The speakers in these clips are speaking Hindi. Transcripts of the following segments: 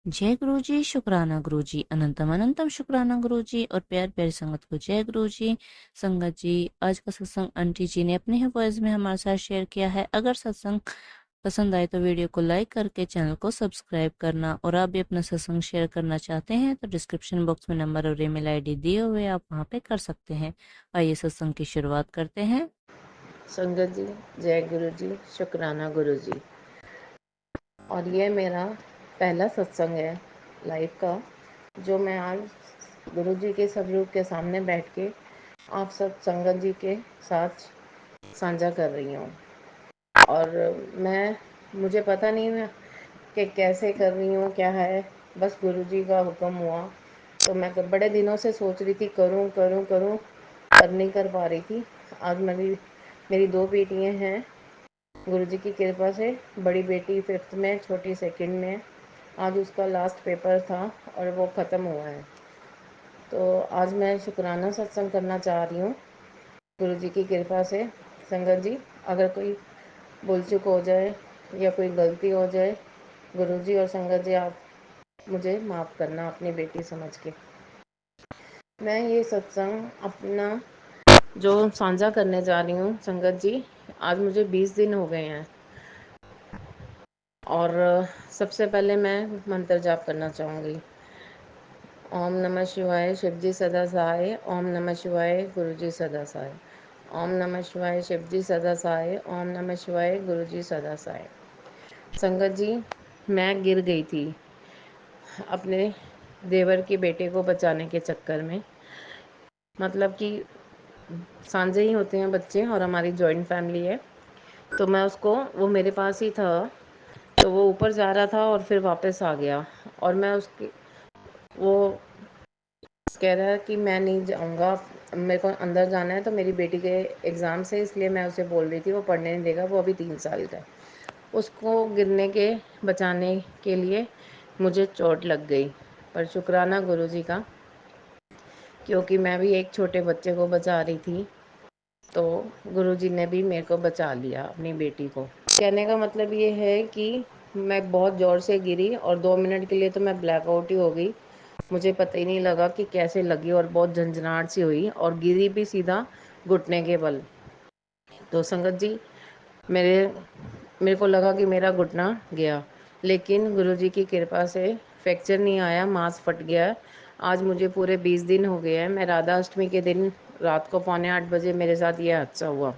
जय गुरु जी, शुक्राना गुरु जी, अनंतम अनंतम शुक्राना गुरु जी और प्यार प्यारी संगत को जय गुरु जी। संगत जी, आज का सत्संग आंटी जी ने अपने ही वॉइस में हमारे साथ शेयर किया है। अगर सत्संग पसंद आए तो वीडियो को लाइक करके चैनल को सब्सक्राइब करना, और आप भी अपना सत्संग शेयर करना चाहते हैं तो डिस्क्रिप्शन बॉक्स में नंबर और ईमेल आईडी दिए हुए आप वहां पे कर सकते हैं। आइए सत्संग की शुरुआत करते हैं। संगत जी, जय गुरु जी, शुक्राना गुरु जी। और ये मेरा पहला सत्संग है लाइफ का, जो मैं आज गुरु जी के स्वरूप के सामने बैठ के आप सब संगत जी के साथ साझा कर रही हूँ। और मैं मुझे पता नहीं है कि कैसे कर रही हूँ, क्या है, बस गुरु जी का हुक्म हुआ। तो मैं बड़े दिनों से सोच रही थी करूँ करूँ करूँ, पर नहीं कर पा रही थी। आज मेरी मेरी दो बेटियाँ हैं गुरु जी की कृपा से। बड़ी बेटी 5th में, छोटी 2nd में। आज उसका लास्ट पेपर था और वो ख़त्म हुआ है। तो आज मैं शुक्राना सत्संग करना चाह रही हूँ गुरु जी की कृपा से। संगत जी, अगर कोई भूल चूक हो जाए या कोई गलती हो जाए, गुरु जी और संगत जी आप मुझे माफ़ करना अपनी बेटी समझ के। मैं ये सत्संग अपना जो साझा करने जा रही हूँ संगत जी, आज मुझे 20 दिन हो गए हैं। और सबसे पहले मैं मंत्र जाप करना चाहूँगी। ओम नमः शिवाय, शिवजी सदा सहाय। ओम नमः शिवाय, गुरुजी सदा सहाय। ओम नमः शिवाय, शिवजी सदा सहाय। ओम नमः शिवाय, गुरुजी सदा सहाय। संगत जी, मैं गिर गई थी अपने देवर के बेटे को बचाने के चक्कर में। मतलब कि सांझे ही होते हैं बच्चे और हमारी जॉइंट फैमिली है। तो मैं उसको, वो मेरे पास ही था, तो वो ऊपर जा रहा था और फिर वापस आ गया। और मैं उसकी, वो कह रहा है कि मैं नहीं जाऊँगा, मेरे को अंदर जाना है। तो मेरी बेटी के एग्ज़ाम से, इसलिए मैं उसे बोल रही थी वो पढ़ने नहीं देगा, वो अभी 3 साल का है। उसको गिरने के बचाने के लिए मुझे चोट लग गई। पर शुक्राना गुरुजी का, क्योंकि मैं भी एक छोटे बच्चे को बचा रही थी, तो गुरुजी ने भी मेरे को बचा लिया, अपनी बेटी को। कहने का मतलब ये है कि मैं बहुत ज़ोर से गिरी और 2 मिनट के लिए तो मैं ब्लैकआउट ही हो गई। मुझे पता ही नहीं लगा कि कैसे लगी, और बहुत झंझनाहट सी हुई और गिरी भी सीधा घुटने के बल। तो संगत जी, मेरे मेरे को लगा कि मेरा घुटना गया, लेकिन गुरुजी की कृपा से फ्रैक्चर नहीं आया, मांस फट गया। आज मुझे पूरे 20 दिन हो गए हैं। मैं राधा अष्टमी के दिन रात को 7:45 मेरे साथ ये हादसा हुआ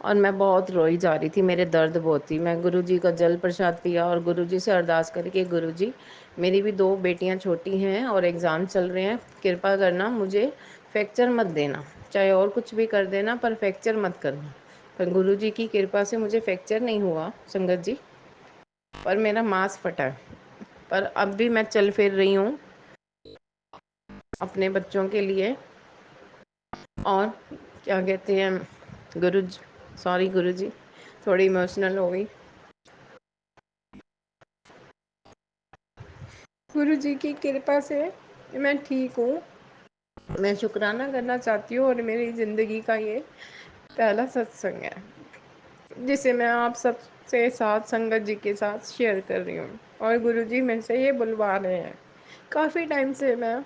और मैं बहुत रोई जा रही थी, मेरे दर्द बहुत थी। मैं गुरुजी का जल प्रसाद पिया और गुरुजी से अरदास करी कि गुरुजी, मेरी भी 2 बेटियां छोटी हैं और एग्ज़ाम चल रहे हैं, कृपा करना मुझे फ्रैक्चर मत देना, चाहे और कुछ भी कर देना पर फ्रैक्चर मत करना। पर गुरुजी की कृपा से मुझे फ्रैक्चर नहीं हुआ संगत जी, पर मेरा मांस फटा है। पर अब भी मैं चल फिर रही हूँ अपने बच्चों के लिए। और क्या कहते हैं गुरु, सॉरी गुरु जी, थोड़ी इमोशनल हो गई। गुरु जी की कृपा से मैं ठीक हूँ। मैं शुक्राना करना चाहती हूँ और मेरी ज़िंदगी का ये पहला सत्संग है जिसे मैं आप सब से साथ संगत जी के साथ शेयर कर रही हूँ। और गुरु जी मेरे से ये बुलवा रहे हैं। काफ़ी टाइम से मैं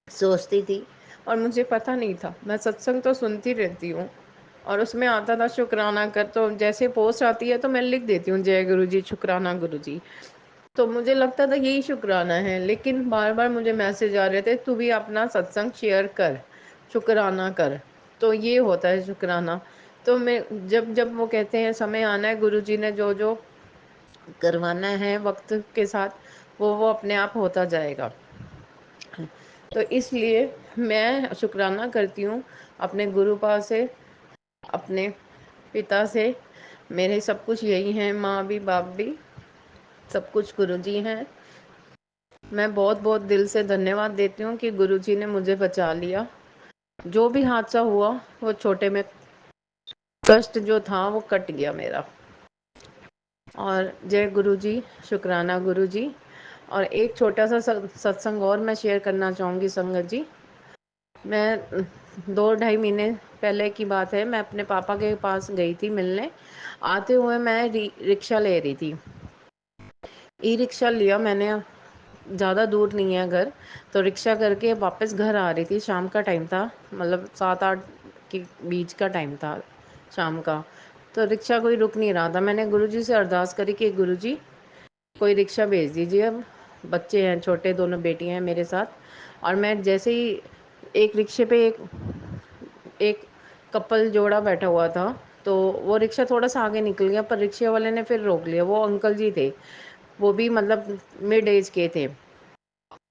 सोचती थी और मुझे पता नहीं था। मैं सत्संग तो सुनती रहती हूँ और उसमें आता था शुक्राना कर, तो जैसे पोस्ट आती है तो मैं लिख देती हूँ जय गुरु जी, शुक्राना गुरु जी। तो मुझे लगता था यही शुक्राना है, लेकिन बार बार मुझे मैसेज आ रहे थे तू भी अपना सत्संग शेयर कर, शुक्राना कर। तो ये होता है शुक्राना। तो मैं जब जब वो कहते हैं समय आना है, गुरु जी ने जो जो करवाना है वक्त के साथ, वो अपने आप होता जाएगा। तो इसलिए मैं शुक्राना करती हूँ अपने गुरुपा से, अपने पिता से। मेरे सब कुछ यही हैं, माँ भी बाप भी, सब कुछ गुरुजी हैं। मैं बहुत बहुत दिल से धन्यवाद देती हूँ कि गुरुजी ने मुझे बचा लिया। जो भी हादसा हुआ वो छोटे में, कष्ट जो था वो कट गया मेरा। और जय गुरुजी, शुक्राना गुरुजी। और एक छोटा सा सत्संग और मैं शेयर करना चाहूँगी संगत जी। मैं 2 ढाई महीने पहले की बात है, मैं अपने पापा के पास गई थी मिलने। आते हुए मैं रिक्शा ले रही थी। ई रिक्शा लिया मैंने, ज़्यादा दूर नहीं है घर, तो रिक्शा करके वापस घर आ रही थी। शाम का टाइम था, मतलब 7-8 के बीच का टाइम था शाम का। तो रिक्शा कोई रुक नहीं रहा था। मैंने गुरुजी से अरदास करी कि गुरुजी कोई रिक्शा भेज दीजिए। अब बच्चे हैं छोटे, दोनों बेटियां हैं मेरे साथ। और मैं जैसे ही एक रिक्शे पे एक कपल जोड़ा बैठा हुआ था, तो वो रिक्शा थोड़ा सा आगे निकल गया, पर रिक्शे वाले ने फिर रोक लिया। वो अंकल जी थे, वो भी मतलब मिड एज के थे।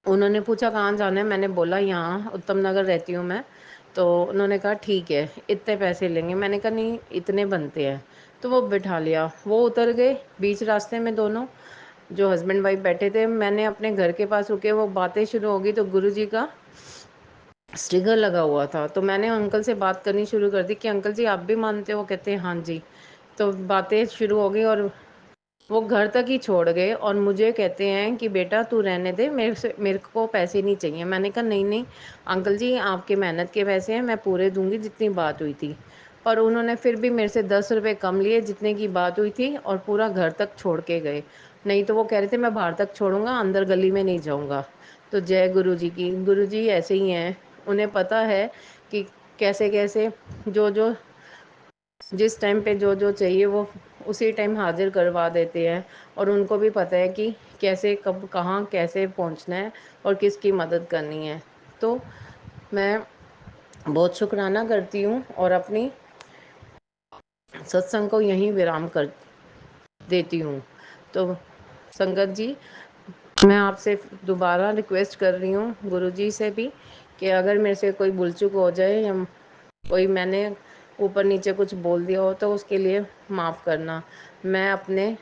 उन्होंने पूछा कहाँ जाना है, मैंने बोला यहाँ उत्तम नगर रहती हूँ मैं। तो उन्होंने कहा ठीक है, इतने पैसे लेंगे। मैंने कहा नहीं, इतने बनते हैं। तो वो बिठा लिया, वो उतर गए। बीच रास्ते में दोनों जो हस्बैंड वाइफ बैठे थे, मैंने अपने घर के पास रुके, वो बातें शुरू हो गई। तो गुरुजी का स्टिकर लगा हुआ था, तो मैंने अंकल से बात करनी शुरू कर दी कि अंकल जी आप भी मानते हो? कहते हैं हाँ जी। तो बातें शुरू हो गई, और वो घर तक ही छोड़ गए। और मुझे कहते हैं कि बेटा तू रहने दे, मेरे को पैसे नहीं चाहिए। मैंने कहा नहीं नहीं अंकल जी, आपके मेहनत के पैसे हैं, मैं पूरे दूंगी जितनी बात हुई थी। पर उन्होंने फिर भी मेरे से 10 रुपए कम लिए जितने की बात हुई थी, और पूरा घर तक छोड़ के गए। नहीं तो वो कह रहे थे मैं बाहर तक छोड़ूंगा, अंदर गली में नहीं जाऊंगा। तो जय गुरु जी की। गुरु जी ऐसे ही हैं, उन्हें पता है कि कैसे कैसे जो जो जिस टाइम पे जो जो चाहिए वो उसी टाइम हाजिर करवा देते हैं। और उनको भी पता है कि कैसे कब कहाँ कैसे पहुँचना है और किसकी मदद करनी है। तो मैं बहुत शुक्राना करती हूँ, और अपनी सत्संग को यहीं विराम कर देती हूँ। तो संगत जी, मैं आपसे दोबारा रिक्वेस्ट कर रही हूँ गुरुजी से भी, कि अगर मेरे से कोई भूल चूक हो जाए या कोई मैंने ऊपर नीचे कुछ बोल दिया हो, तो उसके लिए माफ़ करना। मैं अपने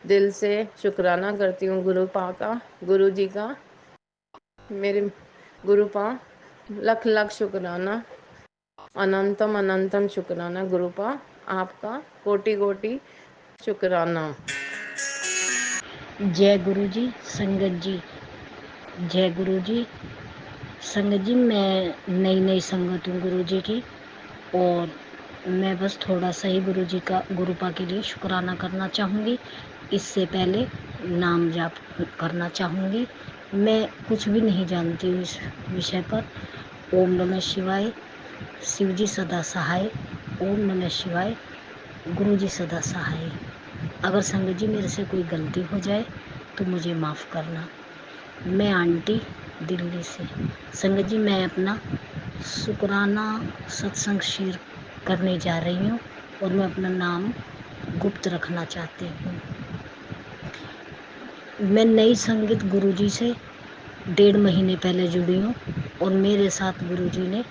दिल से शुक्राना करती हूँ गुरुपा का, गुरु जी का। मेरे गुरुपा, लख लख शुक्राना, अनंतम अनंतम शुक्राना गुरुपा, आपका कोटि कोटि शुक्राना। जय गुरु जी। संगत जी, जय गुरु जी। संगत जी, मैं नई नई संगत हूँ गुरु जी की, और मैं बस थोड़ा सा ही गुरु जी का गुरुपा के लिए शुक्राना करना चाहूँगी। इससे पहले नाम जाप करना चाहूँगी। मैं कुछ भी नहीं जानती हूँ इस विषय पर। ओम नमः शिवाय, शिव जी सदा सहाय। ओम नमः शिवाय, गुरु जी सदा सहाय। अगर संगत जी मेरे से कोई गलती हो जाए तो मुझे माफ़ करना। मैं आंटी, दिल्ली से। संगत जी, मैं अपना शुक्राना सत्संग शेयर करने जा रही हूँ, और मैं अपना नाम गुप्त रखना चाहती हूँ। मैं नई संगीत गुरुजी से 1.5 महीने पहले जुड़ी हूँ, और मेरे साथ गुरुजी ने,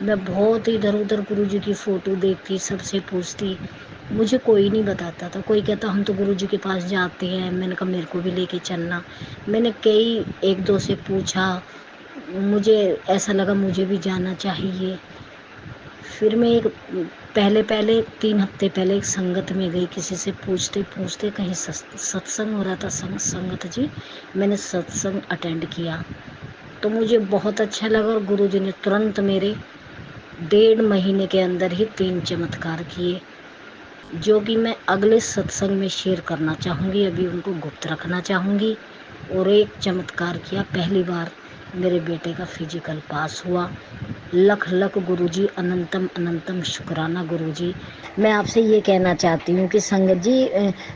मैं बहुत इधर उधर गुरुजी की फ़ोटो देखती, सबसे पूछती, मुझे कोई नहीं बताता था। कोई कहता हम तो गुरुजी के पास जाते हैं, मैंने कहा मेरे को भी लेके चलना। मैंने कई एक दो से पूछा, मुझे ऐसा लगा मुझे भी जाना चाहिए। फिर मैं एक पहले पहले 3 हफ्ते पहले एक संगत में गई, किसी से पूछते पूछते कहीं सत्संग हो रहा था। संगत जी, मैंने सत्संग अटेंड किया, तो मुझे बहुत अच्छा लगा, और गुरु जी ने तुरंत मेरे 1.5 महीने के अंदर ही 3 चमत्कार किए, जो कि मैं अगले सत्संग में शेयर करना चाहूँगी। अभी उनको गुप्त रखना चाहूँगी। और एक चमत्कार किया, पहली बार मेरे बेटे का फिजिकल पास हुआ। लख लख गुरुजी, अनंतम अनंतम शुक्राना गुरुजी। मैं आपसे ये कहना चाहती हूँ कि संगत जी,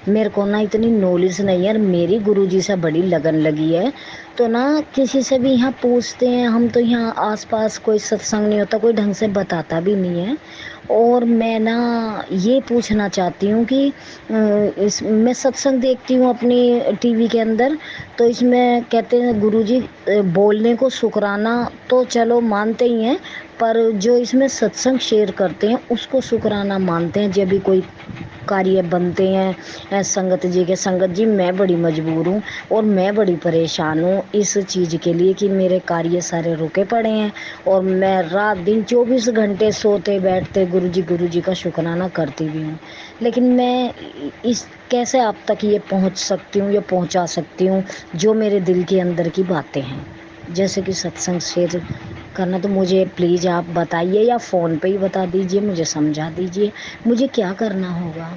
मेरे को ना इतनी नॉलेज नहीं है, और मेरी गुरुजी से बड़ी लगन लगी है। तो ना किसी से भी यहाँ पूछते हैं, हम तो यहाँ आसपास कोई सत्संग नहीं होता, कोई ढंग से बताता भी नहीं है। और मैं ना ये पूछना चाहती हूँ कि इस मैं सत्संग देखती हूँ अपनी टीवी के अंदर, तो इसमें कहते हैं गुरुजी बोलने को शुक्राना तो चलो मानते ही हैं, पर जो इसमें सत्संग शेयर करते हैं उसको शुक्राना मानते हैं जब भी कोई कार्य बनते हैं संगत जी के। संगत जी, मैं बड़ी मजबूर हूँ, और मैं बड़ी परेशान हूँ इस चीज़ के लिए कि मेरे कार्य सारे रुके पड़े हैं, और मैं रात दिन 24 घंटे सोते बैठते गुरु जी का शुक्राना करती भी हूँ। लेकिन मैं इस कैसे आप तक ये पहुँच सकती हूँ या पहुँचा सकती हूँ जो मेरे दिल के अंदर की बातें हैं, जैसे कि सत्संग शेयर करना। तो मुझे प्लीज़ आप बताइए, या फ़ोन पे ही बता दीजिए, मुझे समझा दीजिए मुझे क्या करना होगा।